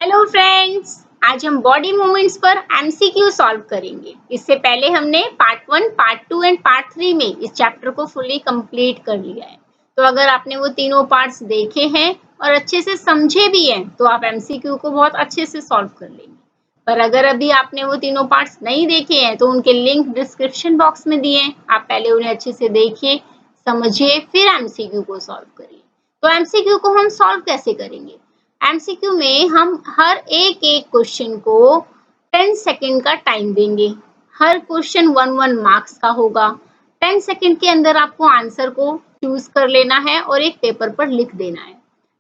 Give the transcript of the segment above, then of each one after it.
Hello friends, आज हम body movements पर एमसीक्यू सॉल्व करेंगे। इससे पहले हमने पार्ट 1, पार्ट 2 एंड पार्ट 3 में इस चैप्टर को फुली कंप्लीट कर लिया है। तो अगर आपने वो तीनों पार्ट्स देखे हैं और अच्छे से समझे भी हैं तो आप एमसीक्यू को बहुत अच्छे से सॉल्व कर लेंगे। पर अगर अभी आपने वो तीनों पार्ट्स नहीं देखे हैं तो उनके लिंक डिस्क्रिप्शन बॉक्स में दिए हैं। आप पहले उन्हें अच्छे से देखिए, समझिए, फिर एमसीक्यू को सॉल्व करिए। तो एमसीक्यू को हम सॉल्व कैसे करेंगे? एमसीक्यू में हम हर एक क्वेश्चन को 10 सेकंड का टाइम देंगे। हर क्वेश्चन 1 मार्क्स का होगा। 10 सेकंड के अंदर आपको आंसर को चूज कर लेना है और एक पेपर पर लिख देना है।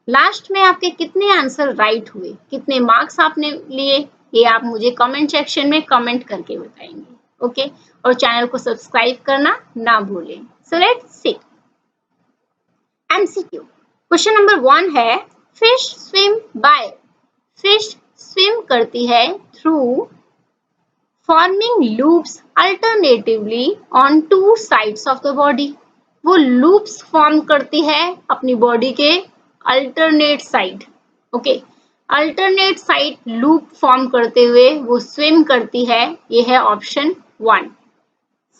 लास्ट में आपके कितने आंसर राइट हुए, कितने मार्क्स आपने लिए, ये आप मुझे कमेंट सेक्शन में कमेंट करके बताएंगे। ओके, और चैनल को सब्सक्राइब करना ना भूलें। So let's see MCQ. Question number 1 है, fish swim by. Fish swim करती है through forming loops alternatively on two sides of the body. वो लूप्स फॉर्म करती है अपनी बॉडी के alternate side. Okay, alternate side loop form करते हुए वो स्विम करती है। ये है option 1।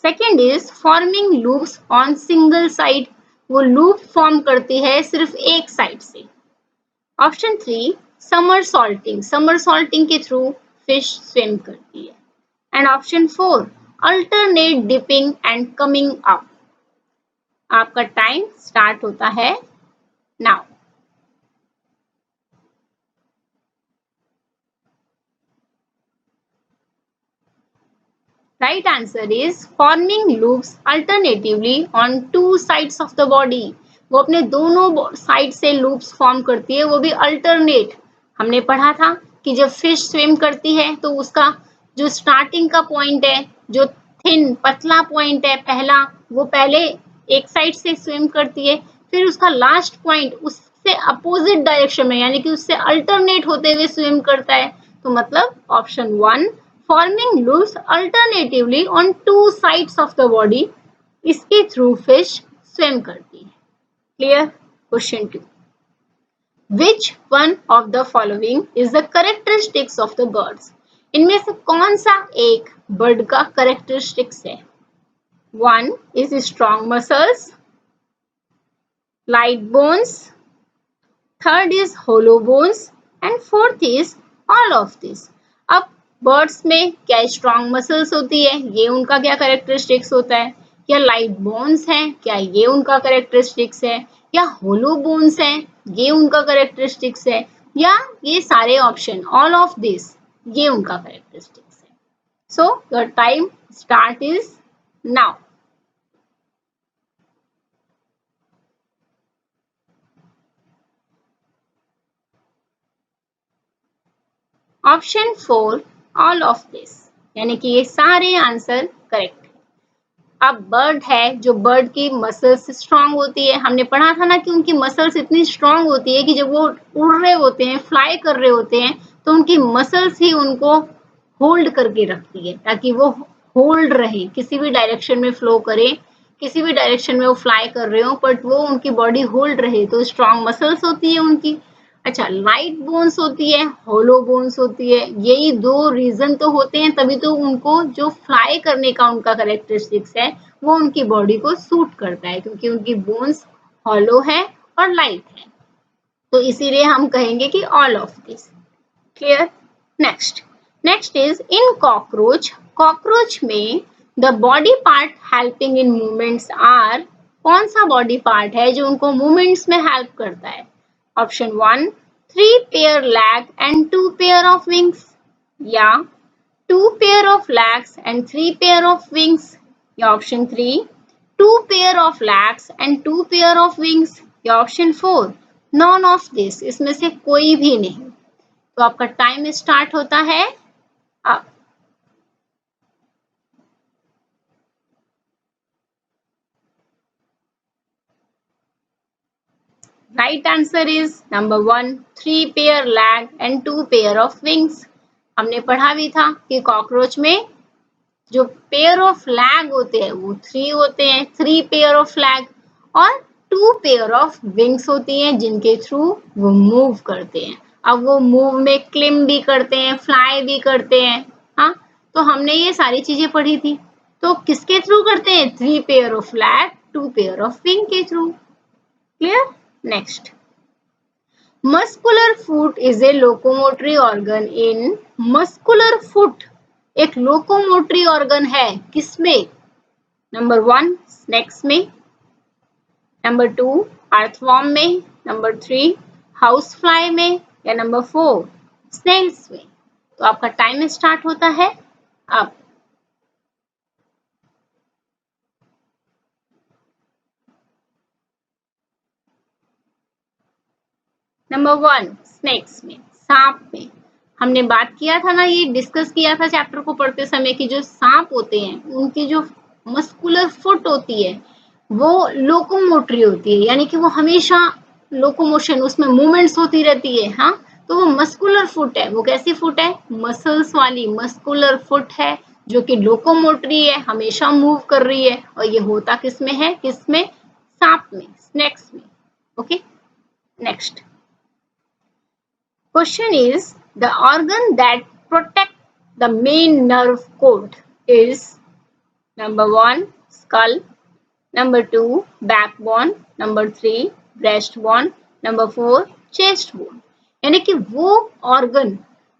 Second is forming loops on single side. वो लूप फॉर्म करती है सिर्फ एक साइड से। Option 3, summer salting. Summer salting के थ्रू फिश स्विम करती है। And option 4, alternate dipping and coming up. आपका टाइम स्टार्ट होता है now. Right answer is forming loops alternatively on two sides of the body. वो अपने दोनों साइड से लूप्स फॉर्म करती है, वो भी अल्टरनेट। हमने पढ़ा था कि जब फिश स्विम करती है तो उसका जो स्टार्टिंग का पॉइंट है, जो थिन पतला पॉइंट है पहला, वो पहले एक साइड से स्विम करती है, फिर उसका लास्ट पॉइंट उससे अपोजिट डायरेक्शन में यानी कि उससे अल्टरनेट होते हुए स्विम करता है। तो मतलब option 1, forming loops alternatively on two sides of the body, इसके थ्रू फिश स्विम करती है। Clear? Question 2, which one of the following is the characteristics of the birds? इनमें से कौन सा एक बर्ड का कैरेक्टरिस्टिक्स है? 1 is strong muscles, light bones, third is hollow bones and fourth is all of this. अब बर्ड्स में क्या स्ट्रॉन्ग मसल्स होती है, ये उनका क्या कैरेक्टरिस्टिक्स होता है? क्या लाइट बोन्स हैं, क्या ये उनका कैरेक्टरिस्टिक्स है? या होलो बोन्स हैं, ये उनका कैरेक्टरिस्टिक्स है? या ये सारे ऑप्शन ऑल ऑफ दिस, ये उनका कैरेक्टरिस्टिक्स है? So your time start is now. Option 4 all of this, यानी कि ये सारे आंसर करेक्ट है। अब बर्ड है, जो बर्ड की मसल्स स्ट्रांग होती है, हमने पढ़ा था ना कि उनकी मसल्स इतनी स्ट्रांग होती है कि जब वो उड़ रहे होते हैं, फ्लाई कर रहे होते हैं, तो उनकी मसल्स ही उनको होल्ड करके रखती है ताकि वो होल्ड रहे, किसी भी डायरेक्शन में फ्लो करे, किसी भी डायरेक्शन में वो फ्लाई कर रहे हो बट वो उनकी बॉडी होल्ड रहे, तो स्ट्रांग मसल्स होती है उनकी। अच्छा, लाइट बोन्स होती है, होलो बोन्स होती है, यही दो रीजन तो होते हैं, तभी तो उनको जो फ्लाई करने का उनका कैरेक्टरिस्टिक्स है वो उनकी बॉडी को सूट करता है, क्योंकि उनकी बोन्स होलो है और लाइट है। तो इसीलिए हम कहेंगे कि all of this. Clear? Next is in cockroach. Cockroach में the body part helping in movements are, कौन सा बॉडी पार्ट है जो उनको मूवमेंट्स में हेल्प करता है? Option 1, 3 pair leg and 2 pair of wings, या 2 pair of legs and 3 pair of wings, या option 3, 2 pair of legs and 2 pair of wings, या ऑप्शन 4, नॉन ऑफ दिस, इसमें से कोई भी नहीं। तो आपका टाइम स्टार्ट होता है अब। Right answer is number 1, 3 pair lag and 2 pair of wings. हमने पढ़ा भी था कि कॉकरोच में जो पेयर ऑफ लैग होते हैं वो 3 होते हैं, 3 पेयर ऑफ लैग, और 2 पेयर ऑफ विंग्स होती हैं जिनके थ्रू वो मूव करते हैं। अब वो मूव में क्लिम भी करते हैं, फ्लाई भी करते हैं। हाँ, तो हमने ये सारी चीजें पढ़ी थी। तो किसके थ्रू करते हैं? 3 pair of flag, 2 pair of wing के through. Clear? Next, muscular foot is a locomotory organ in. Muscular foot एक लोकोमोटरी ऑर्गन है किसमें? नंबर 1 स्नेक्स में, नंबर 2 अर्थवॉर्म में, नंबर 3 हाउस फ्लाई में, या नंबर 4 स्नेल्स में। तो आपका टाइम स्टार्ट होता है अब। नंबर 1 स्नेक्स में, सांप में। हमने बात किया था ना, ये डिस्कस किया था चैप्टर को पढ़ते समय कि जो सांप होते हैं उनकी जो मस्कुलर फुट होती है वो लोकोमोटरी होती है, यानी कि वो हमेशा लोकोमोशन, उसमें मूवमेंट्स होती रहती है। हाँ, तो वो मस्कुलर फुट है। वो कैसी फुट है? मसल्स वाली मस्कुलर फुट है जो कि लोकोमोटरी है, हमेशा मूव कर रही है। और ये होता किसमें है? किसमें? सांप में, स्नेक्स में। Okay, next question is, the organ that protect the main nerve cord is number 1 skull, number 2 backbone, number 3 breastbone, number 4 chest bone। यानी कि वो ऑर्गन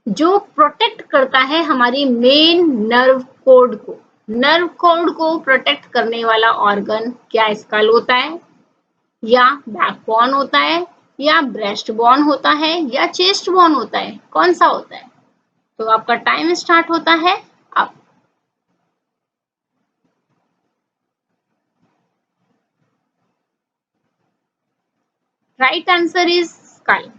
जो प्रोटेक्ट करता है हमारी मेन नर्व कोड को। नर्व कोड को प्रोटेक्ट करने वाला ऑर्गन क्या स्कल होता है, या बैकबोन होता है, या ब्रेस्ट बोन होता है, या चेस्ट बोन होता है? कौन सा होता है? तो आपका टाइम स्टार्ट होता है अब। Right answer is skull.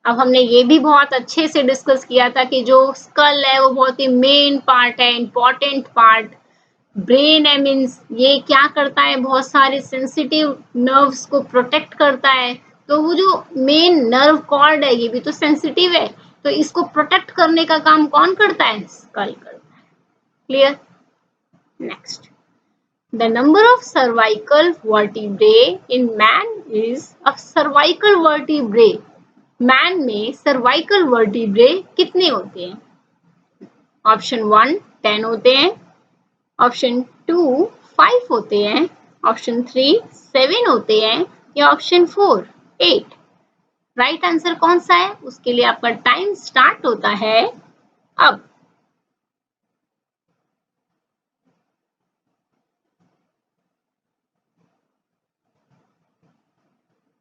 अब हमने ये भी बहुत अच्छे से डिस्कस किया था कि जो स्कल है वो बहुत ही मेन पार्ट है, इंपॉर्टेंट पार्ट। ब्रेन है, मीन्स ये क्या करता है? बहुत सारे सेंसिटिव नर्व्स को प्रोटेक्ट करता है। तो वो जो मेन नर्व कॉर्ड है ये भी तो सेंसिटिव है, तो इसको प्रोटेक्ट करने का काम कौन करता है? स्कल करता है। Clear? Next, the number of cervical vertebrae in man is. अब सर्वाइकल वर्टिब्रे, मैन में सर्वाइकल वर्टिब्रे कितने होते हैं? ऑप्शन 1 10 होते हैं, ऑप्शन 2 5 होते हैं, ऑप्शन 3 7 होते हैं, या ऑप्शन 4 8। राइट आंसर कौन सा है? उसके लिए आपका टाइम स्टार्ट होता है अब।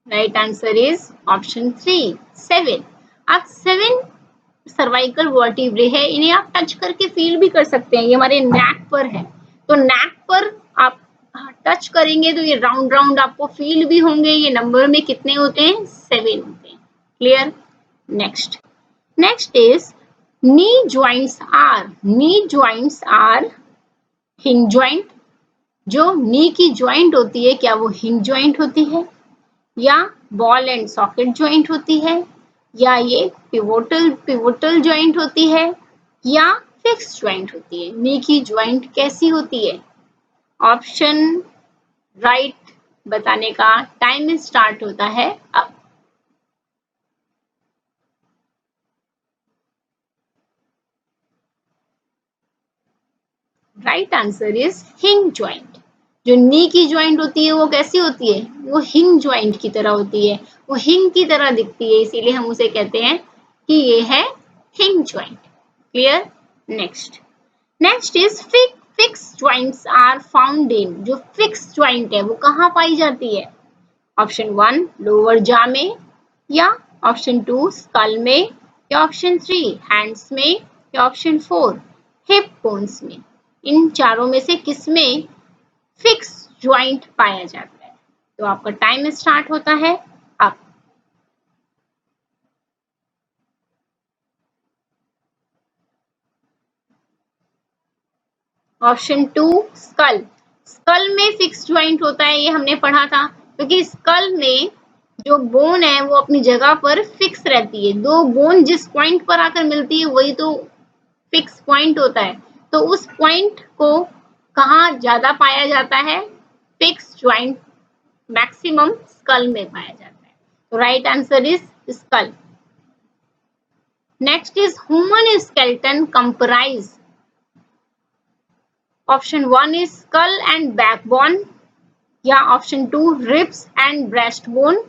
Right answer is option 3 7। आप 7 सर्वाइकल वर्टिब्रे है, इन्हें आप टच करके फील भी कर सकते हैं। ये हमारे नेक पर है, तो नेक पर आप टच करेंगे तो ये राउंड राउंड आपको फील भी होंगे। ये नंबर में कितने होते हैं? 7 होते हैं। Clear? Next, next is knee joints are. Knee joints are hinge joint. जो नी की ज्वाइंट होती है क्या वो हिंज ज्वाइंट होती है, या बॉल एंड सॉकेट ज्वाइंट होती है, या ये पिवोटल ज्वाइंट होती है, या फिक्स ज्वाइंट होती है? नी की ज्वाइंट कैसी होती है? ऑप्शन राइट बताने का टाइम स्टार्ट होता है अब। Right answer is hinge joint. जो नी की ज्वाइंट होती है वो कैसी होती है? वो हिंज ज्वाइंट की तरह होती है, वो हिंग की तरह दिखती है, इसीलिए हम उसे कहते हैं कि ये है hinge joint. Clear? Next, next is fix joints are found in. जो फिक्स ज्वाइंट है वो कहाँ पाई जाती है? ऑप्शन 1 लोअर जा में, या ऑप्शन 2 स्कल में, या ऑप्शन 3 हैंड्स में, या ऑप्शन 4 हिप बोन्स में। इन चारों में से किसमें फिक्स ज्वाइंट पाया जाता है? तो आपका टाइम स्टार्ट होता है अब। Option 2 skull. स्कल में फिक्स ज्वाइंट होता है, ये हमने पढ़ा था, क्योंकि स्कल में जो बोन है वो अपनी जगह पर फिक्स रहती है। दो बोन जिस पॉइंट पर आकर मिलती है वही तो फिक्स पॉइंट होता है। तो उस पॉइंट को कहाँ ज्यादा पाया जाता है? फिक्स ज्वाइंट मैक्सिमम स्कल में पाया जाता है। तो right answer is skull. Next is human skeleton comprise. Option 1 is skull and backbone, या option 2 ribs and breastbone,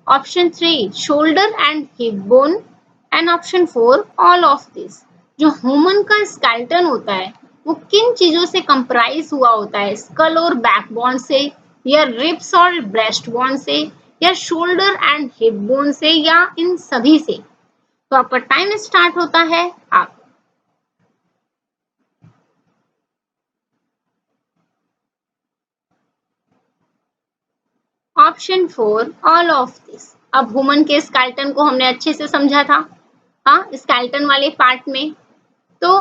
option 3 shoulder and hip bone and option 4 all of this. जो human का skeleton होता है वो किन चीजों से कंप्राइज हुआ होता है, स्कल और बैकबोन से, या रिब्स और ब्रेस्टबोन से, या शोल्डर एंड हिप बोन से, या इन सभी से? तो आपका टाइम स्टार्ट होता है आप। Option 4 all of this. अब ह्यूमन के स्केलेटन को हमने अच्छे से समझा था, हाँ, स्केलेटन वाले पार्ट में। तो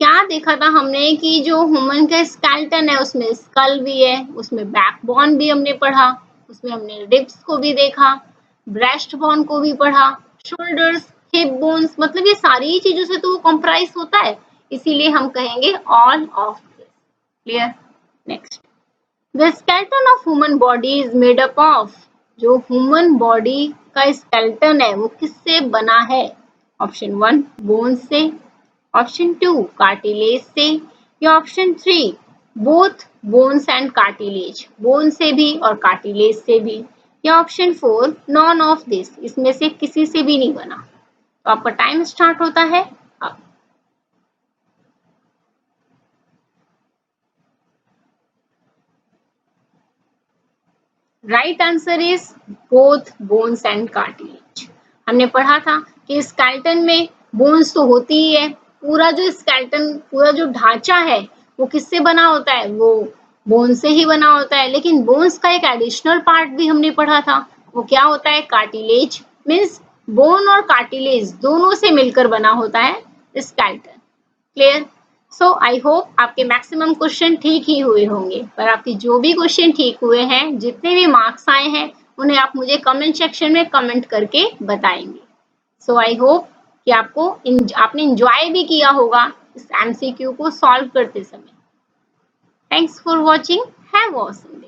क्या देखा था हमने कि जो ह्यूमन का स्केलेटन है उसमें स्कल भी है, उसमें बैकबोन भी हमने पढ़ा, उसमें हमने रिब्स को भी देखा, ब्रेस्ट बोन को भी पढ़ा, शोल्डर्स, हिप बोन्स, मतलब ये सारी चीजों से तो वो कंप्राइज होता है, इसीलिए हम कहेंगे all of this. Clear? Next, the skeleton of human body is made up of. जो ह्यूमन बॉडी का स्केलेटन है वो किससे बना है? ऑप्शन 1 बोन से, ऑप्शन 2 कार्टिलेज से, या option 3 both bones and cartilage, bone से भी और कार्टिलेज से भी, या ऑप्शन 4 नॉन ऑफ दिस, इसमें से किसी से भी नहीं बना। तो आपका टाइम स्टार्ट होता है अब। Right answer is both bones and cartilage. हमने पढ़ा था कि स्केलेटन में बोन्स तो होती ही है, पूरा जो स्केलेटन, पूरा जो ढांचा है वो किससे बना होता है? वो बोन से ही बना होता है, लेकिन बोन्स का एक एडिशनल पार्ट भी हमने पढ़ा था, वो क्या होता है? कार्टिलेज। मीन्स बोन और कार्टिलेज दोनों से मिलकर बना होता है skeleton. Clear? So I hope आपके मैक्सिमम क्वेश्चन ठीक ही हुए होंगे, पर आपके जो भी क्वेश्चन ठीक हुए हैं, जितने भी मार्क्स आए हैं, उन्हें आप मुझे कमेंट सेक्शन में कमेंट करके बताएंगे। सो आई होप कि आपने इंजॉय भी किया होगा इस एमसीक्यू को सॉल्व करते समय। Thanks for watching, have a awesome day.